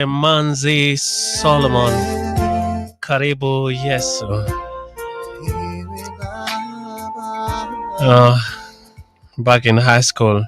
Manzi Solomon, Karibu Yesu. Back in high school,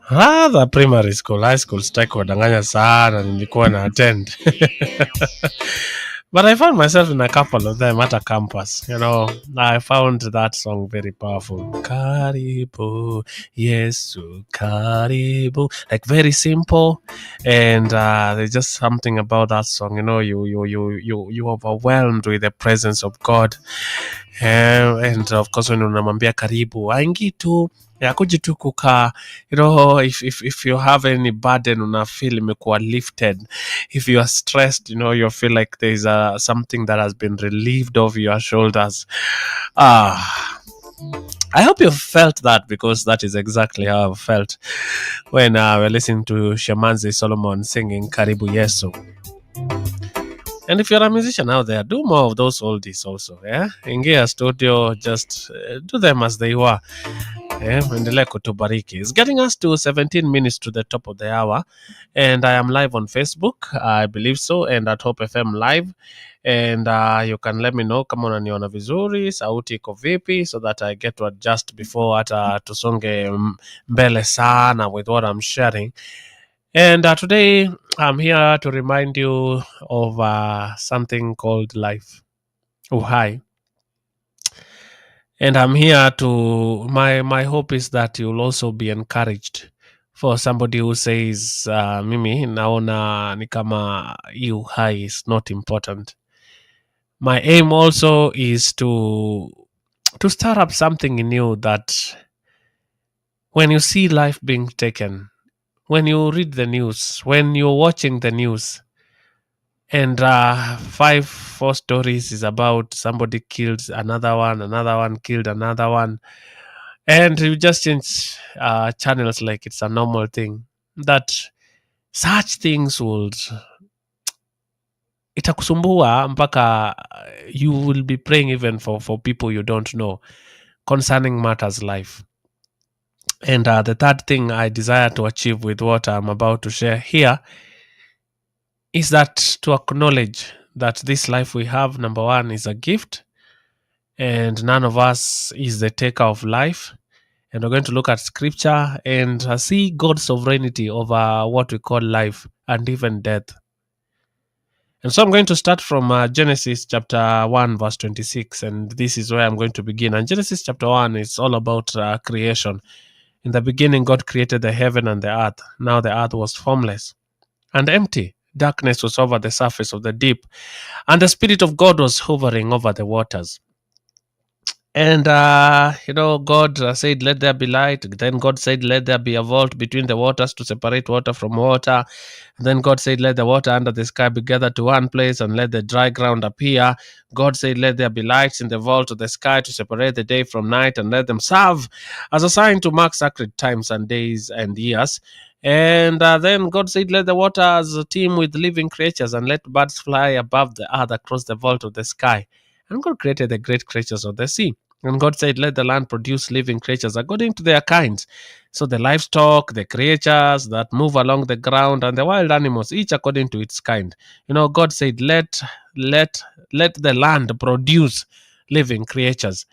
rather primary school, high school sitaki wadanganya sana, nilikuwa na attend but I found myself in a couple of them at a campus. I found that song very powerful. Karibu Yesu, Karibu, like very simple, and there's just something about that song. You overwhelmed with the presence of God, and of course when unamwambia karibu aingi tu akuji tu kukaa. If you have any burden una feel imekuwa lifted. If you are stressed, you feel like there's something that has been relieved off your shoulders. I hope you felt that, because that is exactly how I felt when we're listening to Shamanzi Solomon singing Karibu Yesu. And if you're a musician out there, do more of those oldies also. Yeah, ingia studio, just do them as they were. Endelea kutubariki. It's getting us to 17 minutes to the top of the hour, and I am live on Facebook, I believe so, and at Hope FM Live. And you can let me know kama unaniona vizuri, sauti iko vipi, so that I get to adjust before hata tusonge mbele sana with what I'm sharing. And today I'm here to remind you of something called life. Uhai. And I'm here to, my hope is that you'll also be encouraged. For somebody who says, mimi naona ni kama uhai is not important. My aim also is to start up something in you that when you see life being taken, when you read the news, when you're watching the news, and 4 stories is about somebody killed another one killed another one, and you just change channels like it's a normal thing, that such things would itakusumbua mpaka you will be praying even for people you don't know concerning matters life. And the third thing I desire to achieve with what I'm about to share here is that to acknowledge that this life we have, number one, is a gift, and none of us is the taker of life. And we're going to look at scripture and see God's sovereignty over what we call life and even death. And so I'm going to start from Genesis chapter 1, verse 26. And this is where I'm going to begin. And Genesis chapter 1 is all about creation. In the beginning, God created the heaven and the earth. Now the earth was formless and empty. Darkness was over the surface of the deep, and the Spirit of God was hovering over the waters. And, God said, let there be light. Then God said, let there be a vault between the waters to separate water from water. And then God said, let the water under the sky be gathered to one place, and let the dry ground appear. God said, let there be lights in the vault of the sky to separate the day from night, and let them serve as a sign to mark sacred times and days and years. And then God said, let the waters teem with living creatures, and let birds fly above the earth across the vault of the sky. And God created the great creatures of the sea. And God said, let the land produce living creatures according to their kinds. So the livestock, the creatures that move along the ground, and the wild animals, each according to its kind. God said, let the land produce living creatures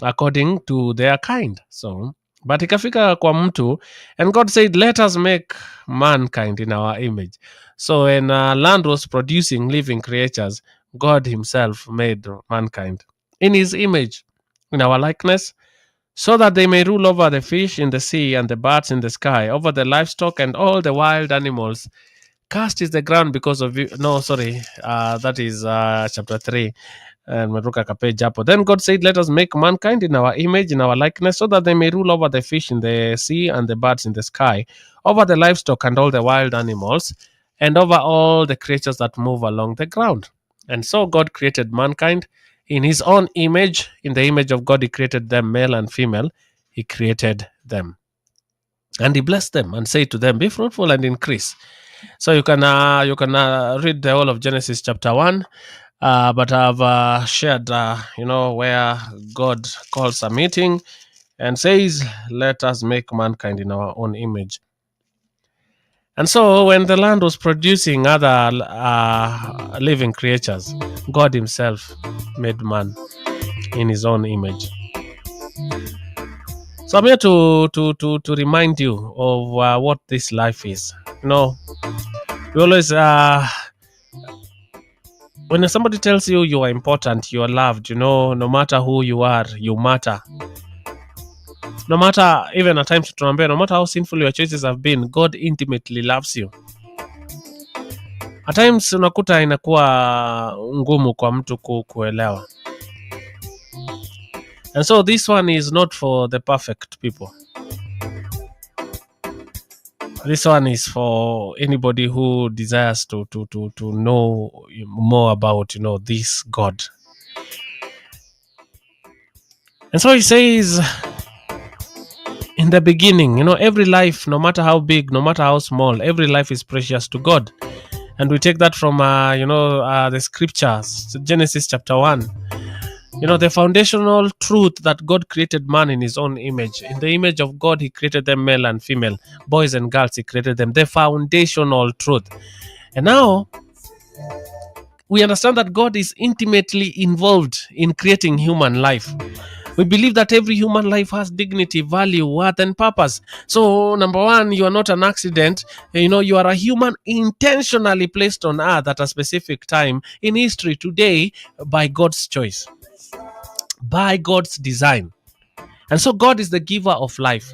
according to their kind. So, but ikafika kwa mtu, and God said, let us make mankind in our image. So when land was producing living creatures, God himself made mankind in his image, in our likeness, so that they may rule over the fish in the sea and the birds in the sky, over the livestock and all the wild animals. Cast is the ground because of you. No, sorry. That is chapter 3. And then God said, let us make mankind in our image, in our likeness, so that they may rule over the fish in the sea and the birds in the sky, over the livestock and all the wild animals, and over all the creatures that move along the ground. And so God created mankind in his own image. In the image of God, he created them, male and female. He created them. And he blessed them and said to them, be fruitful and increase. So you can read the whole of Genesis chapter 1. But I've shared, where God calls a meeting and says, let us make mankind in our own image. And so when the land was producing other living creatures, God himself made man in his own image. So I'm here to remind you of what this life is. You know, we always when somebody tells you you are important, you are loved, you know, no matter who you are, you matter. No matter, even at times no matter how sinful your choices have been, God intimately loves you. At times unakuta inakuwa ngumu kwa mtu kuelewa. And so this one is not for the perfect people. This one is for anybody who desires to know more about, you know, this God. And so he says, in the beginning, you know, every life, no matter how big, no matter how small, every life is precious to God. And we take that from, the scriptures, Genesis chapter 1. You know, the foundational truth that God created man in his own image. In the image of God, he created them male and female, boys and girls, he created them. The foundational truth. And now, we understand that God is intimately involved in creating human life. We believe that every human life has dignity, value, worth, and purpose. So, number one, you are not an accident. You know, you are a human intentionally placed on earth at a specific time in history today by God's choice, by God's design. And so God is the giver of life.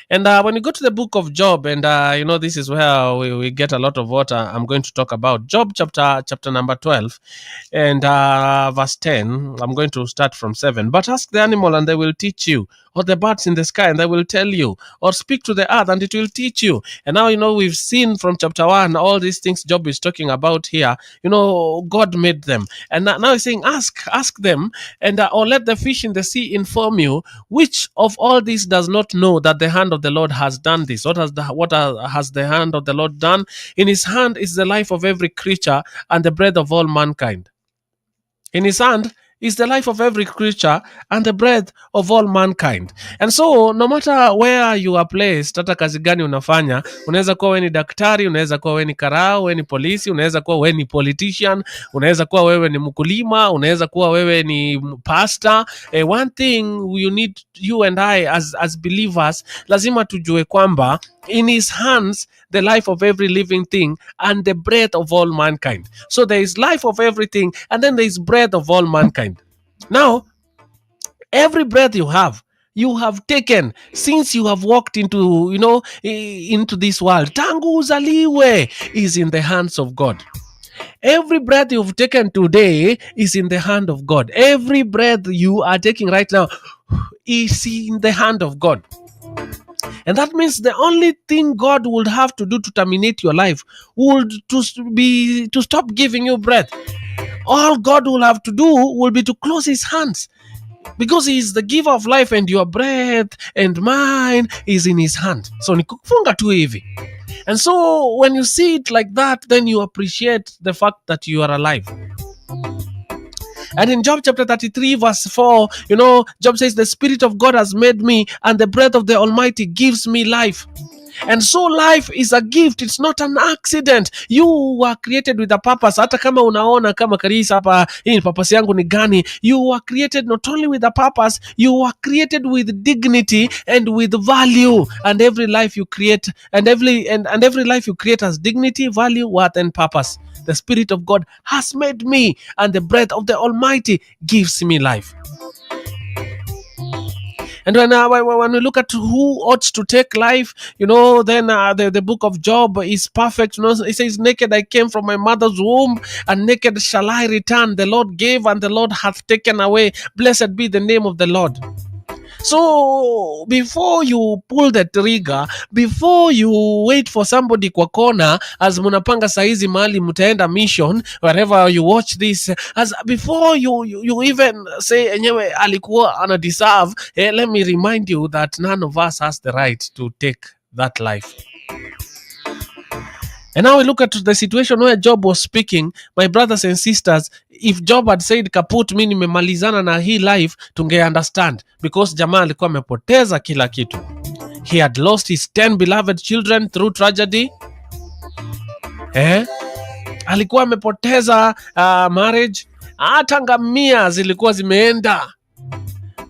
And when you go to the book of Job, and you know, this is where we get a lot of what I'm going to talk about. Job chapter number 12 and verse 10. I'm going to start from 7. But ask the animal and they will teach you, or the birds in the sky and they will tell you, or speak to the earth and it will teach you. And now, you know, we've seen from chapter 1 all these things Job is talking about here. You know, God made them. And now he's saying, ask them, and or let the fish in the sea inform you, which of all this does not know that the hand of the Lord has done this? What has the hand of the Lord done? In his hand is the life of every creature and the breath of all mankind. In his hand is the life of every creature and the breath of all mankind. And so no matter where you are placed, hata kazi gani unafanya, unaweza kuwa wewe ni daktari, unaweza kuwa wewe ni karao, wewe ni polisi, unaweza kuwa wewe ni politician, unaweza kuwa wewe ni mkulima, unaweza kuwa wewe ni pastor. One thing you need, you and I as believers, lazima tujue kwamba in his hands the life of every living thing and the breath of all mankind. So there is life of everything and then there is breath of all mankind. Now, every breath you have taken since you have walked into, you know, into this world, tangu uzaliwe, is in the hands of God. Every breath you've taken today is in the hand of God. Every breath you are taking right now is in the hand of God. And that means the only thing God would have to do to terminate your life would to stop giving you breath. All God will have to do will be to close his hands, because he is the giver of life and your breath and mine is in his hand. So ni kufunga tu hivi. And so when you see it like that, then you appreciate the fact that you are alive. And in Job chapter 33 verse 4, you know, Job says, the Spirit of God has made me and the breath of the Almighty gives me life. And so life is a gift. It's not an accident. You were created with a purpose. Hata kama unaona kama Karisa hapa, hii purpose yangu ni gani? You were created not only with a purpose, you were created with dignity and with value. And every life you create, and every life you create has dignity, value, worth, and purpose. The Spirit of God has made me, and the breath of the Almighty gives me life. And when we look at who ought to take life, you know, then the book of Job is perfect. You know, it says, naked I came from my mother's womb, and naked shall I return. The Lord gave, and the Lord hath taken away. Blessed be the name of the Lord. So before you pull the trigger, before you wait for somebody kwa kona, as munapanga saizi mahali mutaenda mission, wherever you watch this, as before you even say enyewe alikuwa ana deserve, let me remind you that none of us has the right to take that life. And now we look at the situation where Job was speaking. My brothers and sisters, if Job had said kaput, mi nimemalizana na hii life, tunge understand, because jamaa alikuwa amepoteza kila kitu. He had lost his 10 beloved children through tragedy. Alikuwa amepoteza marriage, hata ngamia zilikuwa zimeenda,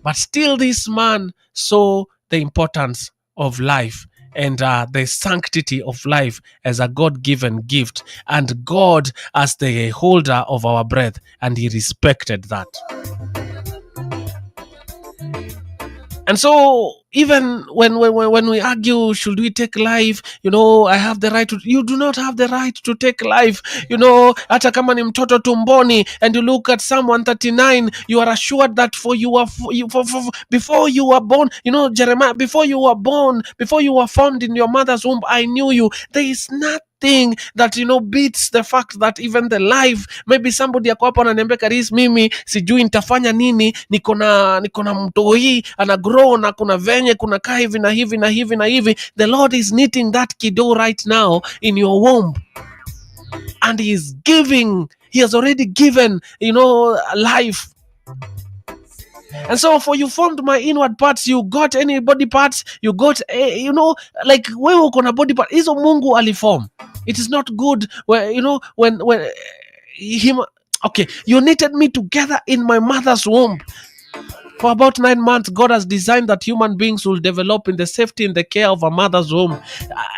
but still this man saw the importance of life and the sanctity of life as a God-given gift, and God as the holder of our breath, and he respected that. And so even when we argue, should we take life, I have the right to, you do not have the right to take life. Hata kama ni mtoto tumboni, and you look at Psalm 139, you are assured that before you were born, Jeremiah, before you were born, before you were formed in your mother's womb, I knew you. There is nothing that beats the fact that even the life, maybe somebody ako hapo ananiambia, Karis, mimi sijui nitafanya nini, niko na mtoi ana grow na kuna venye kuna kaa hivi na hivi na hivi na hivi. The Lord is knitting that kiddo right now in your womb, and he has already given life. And so for you formed my inward parts, you got any body parts, you got like wewe uko na body part hizo Mungu aliform. It is not good when him, okay, you knitted me together in my mother's womb. For about 9 months, God has designed that human beings will develop in the safety and the care of a mother's womb.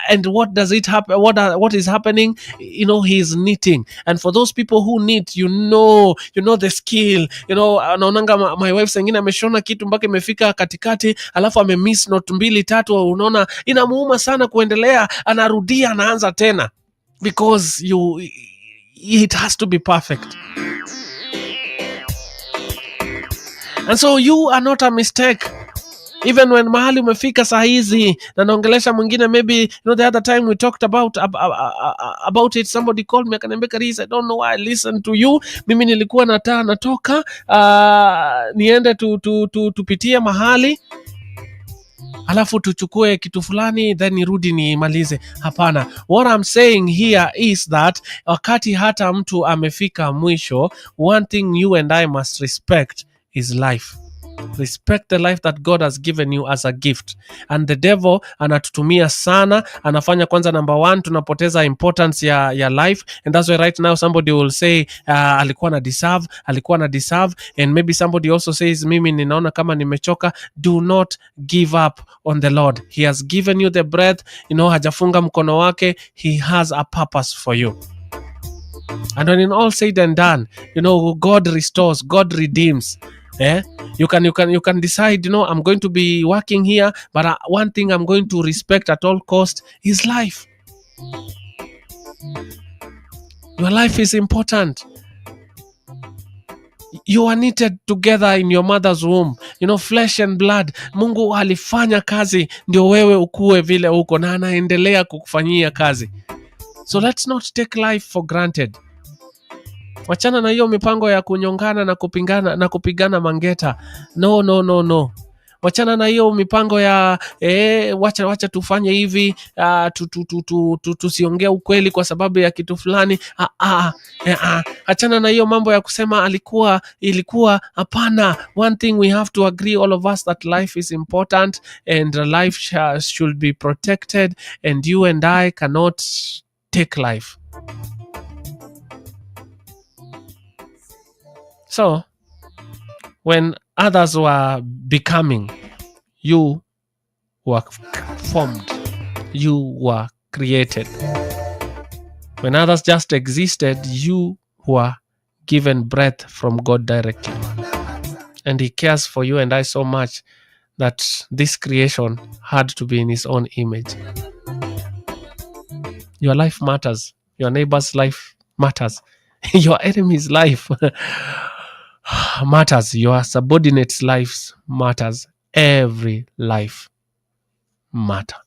And what does it happen? What is happening? He is knitting. And for those people who knit, the skill. Naonanga my wife sengine ameshona kitu mpaka imefika katikati, alafu amemiss note 2-3, unaona inamuuma sana kuendelea, anarudia, anaanza tena, because it has to be perfect. And so you are not a mistake. Even when mahali umefika saa hizi, na naongelesha mwingine, maybe the other time we talked about it, somebody called me akaniambia, Karis, I don't know why I listened to you. Mimi nilikuwa natoka niende tupitie mahali, alafu tuchukue kitu fulani, then nirudi nimalize. Hapana. What I'm saying here is that wakati hata mtu amefika mwisho, one thing you and I must respect is life. Respect the life that God has given you as a gift. And the devil anatutumia sana, anafanya kwanza, number 1, tunapoteza importance ya life. And that's why right now somebody will say alikuwa na deserve, and maybe somebody also says, mimi ninaona kama nimechoka. Do not give up on the Lord. He has given you the breath, hajafunga mkono wake. He has a purpose for you. And when in all said and done, God restores, God redeems. You can decide, I'm going to be working here, but one thing I'm going to respect at all cost is life. Your life is important. You are knitted together in your mother's womb, flesh and blood. Mungu alifanya kazi ndio wewe ukue vile uko, na anaendelea kukufanyia kazi. So let's not take life for granted. Wachana na hiyo mipango ya kunyongana na kupigana mangeta. No. Wachana na hiyo mipango ya wacha tufanye hivi, tusiongea ukweli kwa sababu ya kitu fulani. Achana na hiyo mambo ya kusema ilikuwa. Hapana. One thing we have to agree, all of us, that life is important, and life should be protected, and you and I cannot take life. So, when others were becoming, you were formed, you were created. When others just existed, you were given breath from God directly. And he cares for you and I so much that this creation had to be in his own image. Your life matters. Your neighbor's life matters. Your enemy's life matters. Your subordinate's life matters. Every life matters.